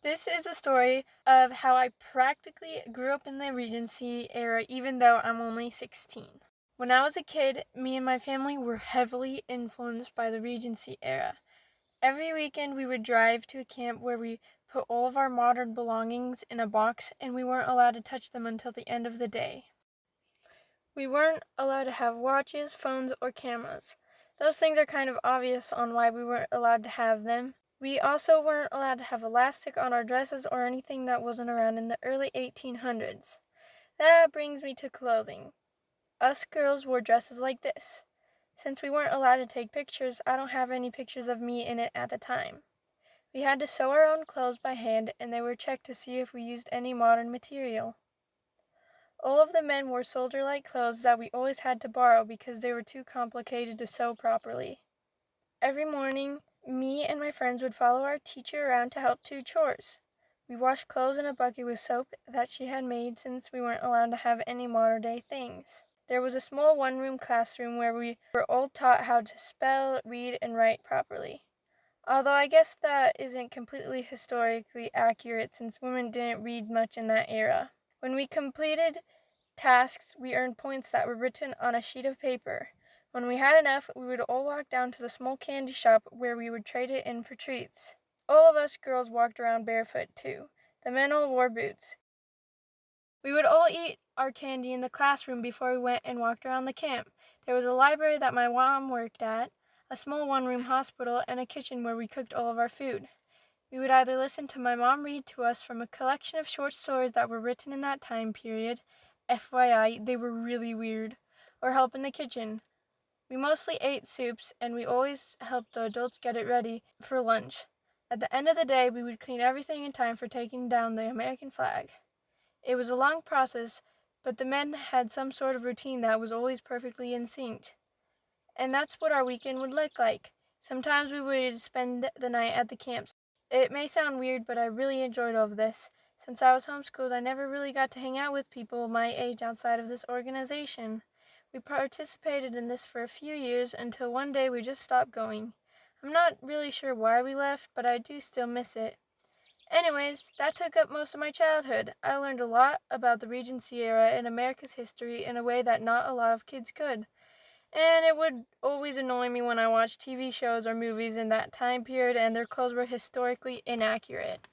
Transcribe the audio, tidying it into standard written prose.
This is the story of how I practically grew up in the Regency era, even though I'm only 16. When I was a kid, me and my family were heavily influenced by the Regency era. Every weekend, we would drive to a camp where we put all of our modern belongings in a box, and we weren't allowed to touch them until the end of the day. We weren't allowed to have watches, phones, or cameras. Those things are kind of obvious on why we weren't allowed to have them. We also weren't allowed to have elastic on our dresses or anything that wasn't around in the early 1800s. That brings me to clothing. Us girls wore dresses like this. Since we weren't allowed to take pictures, I don't have any pictures of me in it at the time. We had to sew our own clothes by hand, and they were checked to see if we used any modern material. All of the men wore soldier-like clothes that we always had to borrow because they were too complicated to sew properly. Every morning, me and my friends would follow our teacher around to help do chores. We washed clothes in a bucket with soap that she had made since we weren't allowed to have any modern-day things. There was a small one-room classroom where we were all taught how to spell, read, and write properly. Although I guess that isn't completely historically accurate since women didn't read much in that era. When we completed tasks, we earned points that were written on a sheet of paper. When we had enough, we would all walk down to the small candy shop where we would trade it in for treats. All of us girls walked around barefoot, too. The men all wore boots. We would all eat our candy in the classroom before we went and walked around the camp. There was a library that my mom worked at, a small one-room hospital, and a kitchen where we cooked all of our food. We would either listen to my mom read to us from a collection of short stories that were written in that time period, FYI, they were really weird, or help in the kitchen. We mostly ate soups, and we always helped the adults get it ready for lunch. At the end of the day, we would clean everything in time for taking down the American flag. It was a long process, but the men had some sort of routine that was always perfectly in sync. And that's what our weekend would look like. Sometimes we would spend the night at the camps. It may sound weird, but I really enjoyed all of this. Since I was homeschooled, I never really got to hang out with people my age outside of this organization. We participated in this for a few years until one day we just stopped going. I'm not really sure why we left, but I do still miss it. Anyways, that took up most of my childhood. I learned a lot about the Regency era and America's history in a way that not a lot of kids could. And it would always annoy me when I watched TV shows or movies in that time period and their clothes were historically inaccurate.